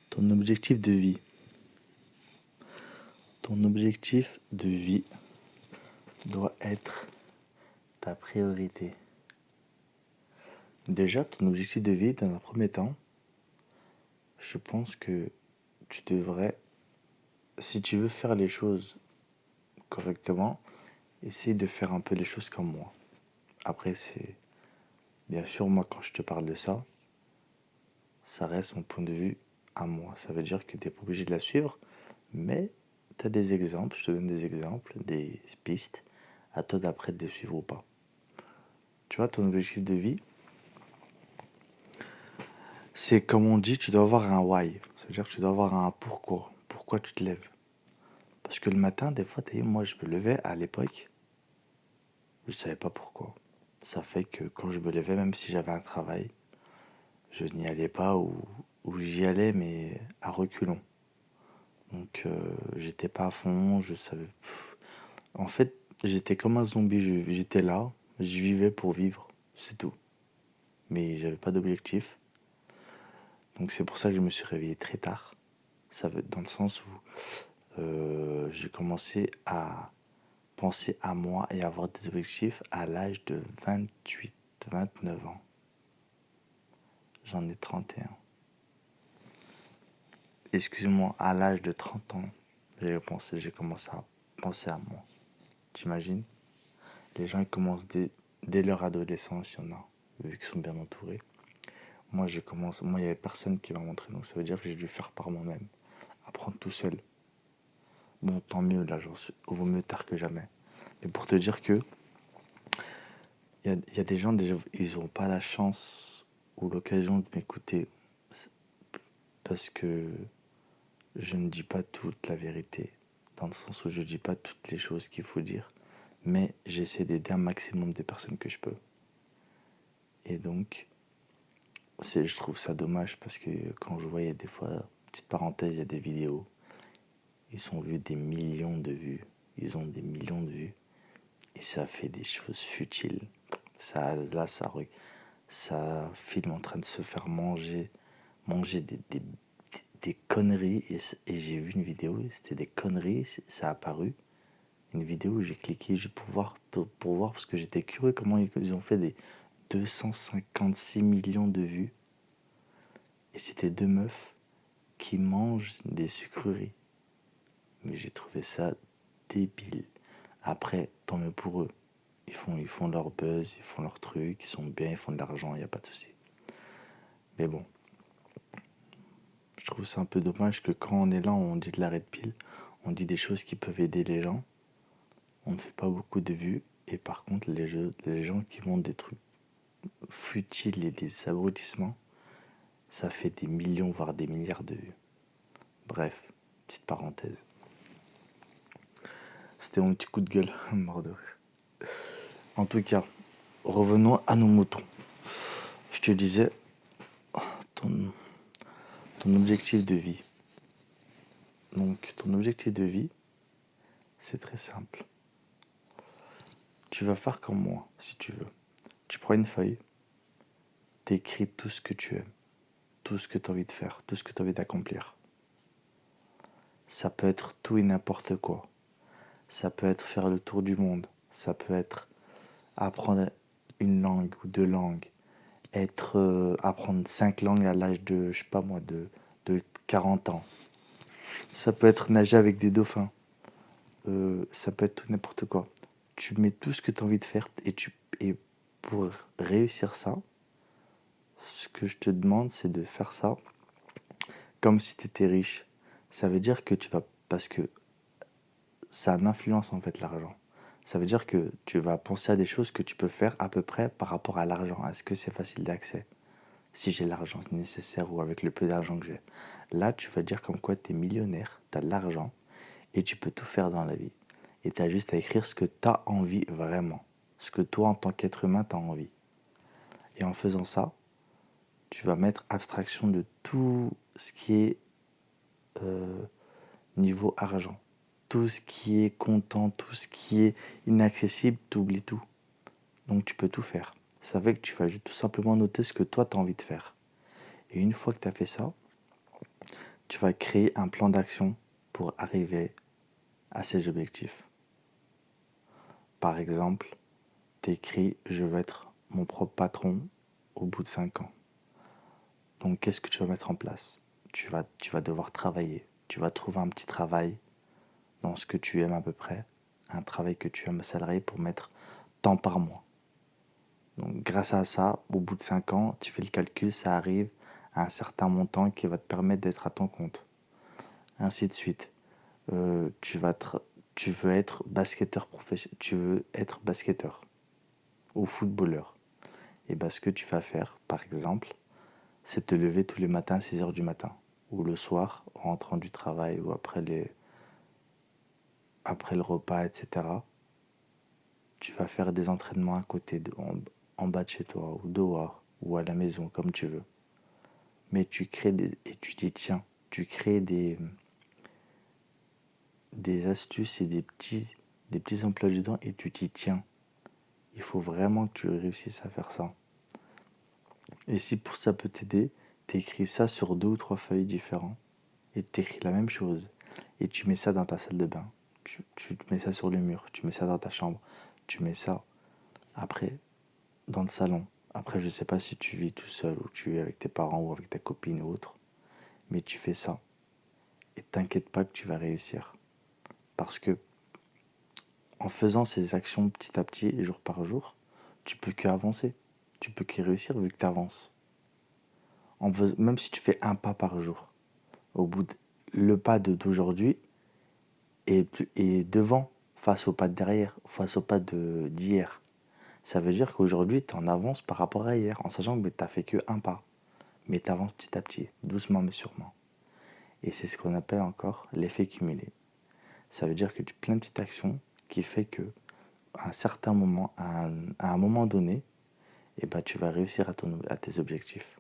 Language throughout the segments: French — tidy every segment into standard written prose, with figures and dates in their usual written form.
Ton objectif de vie. Ton objectif de vie doit être ta priorité. Déjà, ton objectif de vie, dans un premier temps, je pense que tu devrais, si tu veux faire les choses correctement, essaye de faire un peu les choses comme moi. Après, c'est bien sûr, moi, quand je te parle de ça, ça reste mon point de vue à moi. Ça veut dire que tu n'es pas obligé de la suivre, mais tu as des exemples, je te donne des exemples, des pistes, à toi d'après de les suivre ou pas. Tu vois, ton objectif de vie, c'est comme on dit, tu dois avoir un why. Ça veut dire que tu dois avoir un pourquoi. Pourquoi tu te lèves. Parce que le matin, des fois, moi, je me levais à l'époque, je ne savais pas pourquoi. Ça fait que quand je me levais, même si j'avais un travail, je n'y allais pas ou j'y allais, mais à reculons. Donc, j'étais pas à fond, je savais. En fait, j'étais comme un zombie. J'étais là, je vivais pour vivre, c'est tout. Mais j'avais pas d'objectif. Donc, c'est pour ça que je me suis réveillé très tard. Ça veut dans le sens où j'ai commencé à penser à moi et avoir des objectifs à l'âge de 28, 29 ans. J'en ai 31. Excuse-moi, à l'âge de 30 ans, j'ai commencé à penser à moi. T'imagines? Les gens ils commencent dès leur adolescence, il y en a, vu qu'ils sont bien entourés. Moi, il n'y avait personne qui m'a montré, donc ça veut dire que j'ai dû faire par moi-même, apprendre tout seul. Bon, tant mieux, là, vaut mieux tard que jamais. Mais pour te dire que il y a des gens, déjà, ils n'ont pas la chance ou l'occasion de m'écouter parce que je ne dis pas toute la vérité, dans le sens où je ne dis pas toutes les choses qu'il faut dire, mais j'essaie d'aider un maximum de personnes que je peux. Et donc, je trouve ça dommage parce que quand je voyais des fois, petite parenthèse, il y a des vidéos, ils sont vus des millions de vues, ils ont des millions de vues, et ça fait des choses futiles. Ça filme en train de se faire manger des conneries, et j'ai vu une vidéo, c'était des conneries, ça a apparu, une vidéo où j'ai cliqué juste pour voir, parce que j'étais curieux comment ils ont fait des 256 millions de vues, et c'était deux meufs qui mangent des sucreries. Mais j'ai trouvé ça débile. Après, tant mieux pour eux. Ils font leur buzz, ils font leur truc, ils sont bien, ils font de l'argent, il n'y a pas de souci. Mais bon, je trouve ça un peu dommage que quand on est là, on dit de la red pill, on dit des choses qui peuvent aider les gens, on ne fait pas beaucoup de vues, et par contre, les gens qui montrent des trucs futiles et des abrutissements, ça fait des millions, voire des milliards de vues. Bref, petite parenthèse. C'était mon petit coup de gueule, mort de rire. En tout cas, revenons à nos moutons. Je te disais, ton, ton objectif de vie. Donc, ton objectif de vie, c'est très simple. Tu vas faire comme moi, si tu veux. Tu prends une feuille, t'écris tout ce que tu aimes, tout ce que tu as envie de faire, tout ce que tu as envie d'accomplir. Ça peut être tout et n'importe quoi. Ça peut être faire le tour du monde. Ça peut être apprendre une langue ou deux langues. Apprendre 5 langues à l'âge de, je sais pas moi, de 40 ans. Ça peut être nager avec des dauphins. Ça peut être tout n'importe quoi. Tu mets tout ce que tu as envie de faire et pour réussir ça, ce que je te demande, c'est de faire ça comme si tu étais riche. Ça veut dire que parce que ça a une influence en fait l'argent. Ça veut dire que tu vas penser à des choses que tu peux faire à peu près par rapport à l'argent. Est-ce que c'est facile d'accès? Si j'ai l'argent nécessaire ou avec le peu d'argent que j'ai. Là, tu vas dire comme quoi tu es millionnaire, tu as de l'argent et tu peux tout faire dans la vie. Et tu as juste à écrire ce que tu as envie vraiment. Ce que toi, en tant qu'être humain, tu as envie. Et en faisant ça, tu vas mettre abstraction de tout ce qui est niveau argent. Tout ce qui est comptant, tout ce qui est inaccessible, tu oublies tout. Donc tu peux tout faire. Ça fait que tu vas juste tout simplement noter ce que toi, tu as envie de faire. Et une fois que tu as fait ça, tu vas créer un plan d'action pour arriver à ces objectifs. Par exemple, tu écris « Je veux être mon propre patron au bout de 5 ans ». Donc, qu'est-ce que tu vas mettre en place? Tu vas devoir travailler. Tu vas trouver un petit travail dans ce que tu aimes à peu près, un travail que tu aimes salarié pour mettre tant par mois. Donc, grâce à ça, au bout de 5 ans, tu fais le calcul, ça arrive à un certain montant qui va te permettre d'être à ton compte. Ainsi de suite. Euh, tu vas tra- Tu veux être basketteur professionnel, tu veux être basketteur ou footballeur. Et bien, ce que tu vas faire, par exemple, c'est te lever tous les matins à 6 heures du matin. Ou le soir, en rentrant du travail ou après le repas, etc. Tu vas faire des entraînements à côté, en bas de chez toi, ou dehors, ou à la maison, comme tu veux. Mais et tu t'y tiens. Tu crées des astuces et des petits emplois du temps et tu t'y tiens. Il faut vraiment que tu réussisses à faire ça. Et si pour ça peut t'aider, t'écris ça sur 2 ou 3 feuilles différentes et t'écris la même chose. Et tu mets ça dans ta salle de bain. Tu te mets ça sur le mur. Tu mets ça dans ta chambre. Tu mets ça après dans le salon. Après, je sais pas si tu vis tout seul ou tu vis avec tes parents ou avec ta copine ou autre. Mais tu fais ça. Et t'inquiète pas que tu vas réussir. Parce que en faisant ces actions petit à petit, jour par jour, tu peux qu'avancer. Tu peux que réussir vu que tu avances. Même si tu fais un pas par jour, au bout de, le pas d'aujourd'hui est devant face au pas de derrière, face au pas d'hier. Ça veut dire qu'aujourd'hui, tu en avances par rapport à hier, en sachant que tu n'as fait que un pas. Mais tu avances petit à petit, doucement mais sûrement. Et c'est ce qu'on appelle encore l'effet cumulé. Ça veut dire que tu plein de petites actions qui fait que à un certain moment, à un moment donné, eh ben, tu vas réussir à tes objectifs.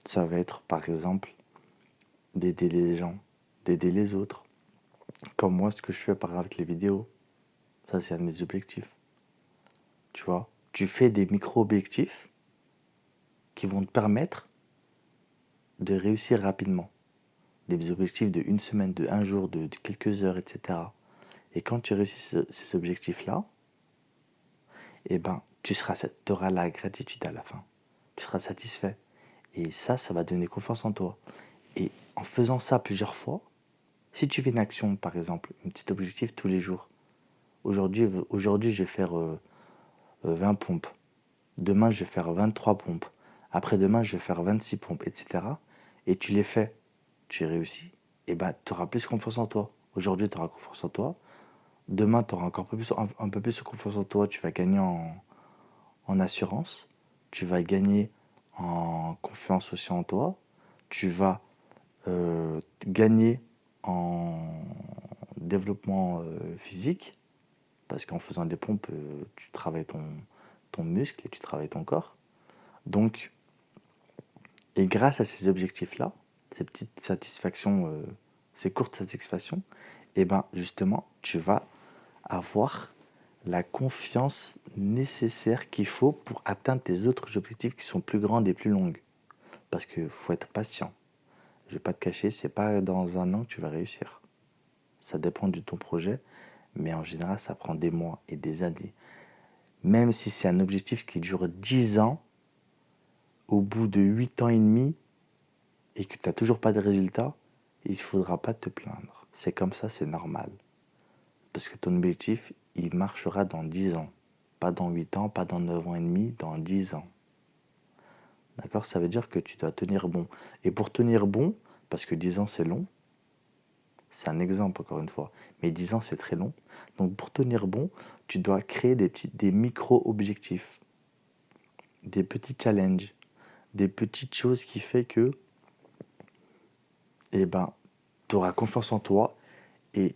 Ça va être par exemple d'aider les gens, d'aider les autres. Comme moi, ce que je fais par avec les vidéos. Ça, c'est un de mes objectifs. Tu vois, tu fais des micro-objectifs qui vont te permettre de réussir rapidement. Des objectifs de 1 semaine, de 1 jour, de quelques heures, etc. Et quand tu réussis ces objectifs-là, eh ben, tu auras la gratitude à la fin. Tu seras satisfait. Et ça va donner confiance en toi. Et en faisant ça plusieurs fois, si tu fais une action, par exemple, un petit objectif tous les jours, aujourd'hui je vais faire 20 pompes, demain je vais faire 23 pompes, après-demain je vais faire 26 pompes, etc. Et tu les fais, tu réussis, et ben tu auras plus confiance en toi. Aujourd'hui tu auras confiance en toi, demain tu auras encore un peu plus de confiance en toi, tu vas gagner en assurance, tu vas gagner en confiance aussi en toi, tu vas gagner en développement physique, parce qu'en faisant des pompes, tu travailles ton muscle et tu travailles ton corps. Donc, et grâce à ces objectifs-là, ces petites satisfactions, ces courtes satisfactions, et ben justement, tu vas avoir la confiance nécessaire qu'il faut pour atteindre tes autres objectifs qui sont plus grands et plus longs. Parce qu'il faut être patient. Je vais pas te cacher, c'est pas dans un an que tu vas réussir. Ça dépend de ton projet, mais en général, ça prend des mois et des années. Même si c'est un objectif qui dure 10 ans, au bout de 8 ans et demi, et que tu n'as toujours pas de résultat, il ne faudra pas te plaindre. C'est comme ça, c'est normal. Parce que ton objectif, il marchera dans 10 ans. Pas dans 8 ans, pas dans 9 ans et demi, dans 10 ans. D'accord? Ça veut dire que tu dois tenir bon. Et pour tenir bon, parce que 10 ans c'est long, c'est un exemple encore une fois, mais 10 ans c'est très long. Donc pour tenir bon, tu dois créer des micro-objectifs, des petits challenges, des petites choses qui fait que eh ben, tu auras confiance en toi et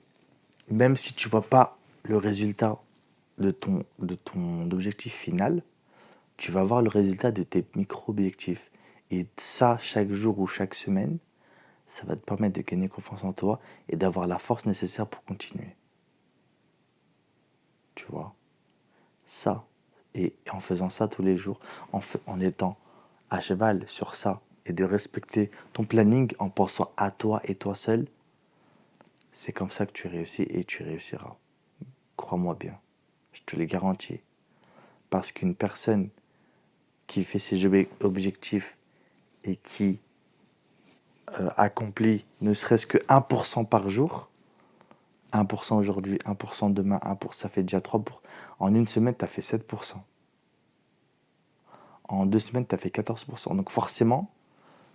même si tu vois pas le résultat de ton objectif final, tu vas voir le résultat de tes micro-objectifs. Et ça, chaque jour ou chaque semaine, ça va te permettre de gagner confiance en toi et d'avoir la force nécessaire pour continuer. Tu vois, ça. Et en faisant ça tous les jours, en étant à cheval sur ça et de respecter ton planning en pensant à toi et toi seul, c'est comme ça que tu réussis et tu réussiras. Crois-moi bien, je te le garantis. Parce qu'une personne qui fait ses objectifs et qui accomplit ne serait-ce que 1% par jour, 1% aujourd'hui, 1% demain, 1%, ça fait déjà 3%. En une semaine, tu as fait 7%. En 2 semaines, tu as fait 14%. Donc forcément,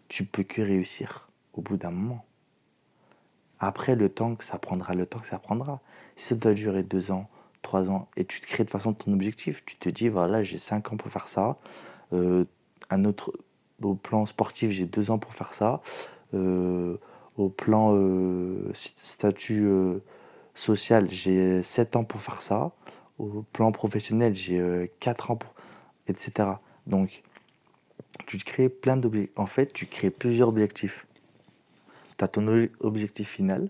tu peux que réussir au bout d'un moment. Après, le temps que ça prendra, le temps que ça prendra. Si ça doit durer 2 ans, 3 ans, et tu te crées de façon ton objectif, tu te dis, voilà, j'ai 5 ans pour faire ça. Euh, un autre, au plan sportif, j'ai 2 ans pour faire ça. Euh, au plan statut social, j'ai 7 ans pour faire ça. Au plan professionnel, j'ai 4 ans pour... etc. Donc, tu te crées plein d'objectifs. En fait, tu crées plusieurs objectifs. Tu as ton objectif final.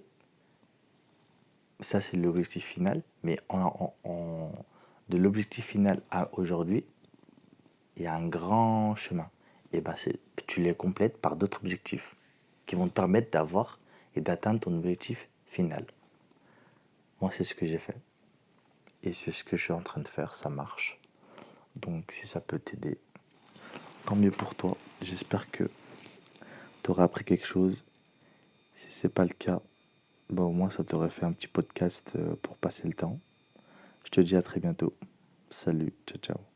Ça, c'est l'objectif final. Mais de l'objectif final à aujourd'hui, il y a un grand chemin. Et ben, tu les complètes par d'autres objectifs qui vont te permettre d'avoir et d'atteindre ton objectif final. Moi, c'est ce que j'ai fait. Et c'est ce que je suis en train de faire. Ça marche. Donc, si ça peut t'aider, tant mieux pour toi. J'espère que tu auras appris quelque chose. Si c'est pas le cas, bah au moins ça t'aurait fait un petit podcast pour passer le temps. Je te dis à très bientôt. Salut, ciao ciao.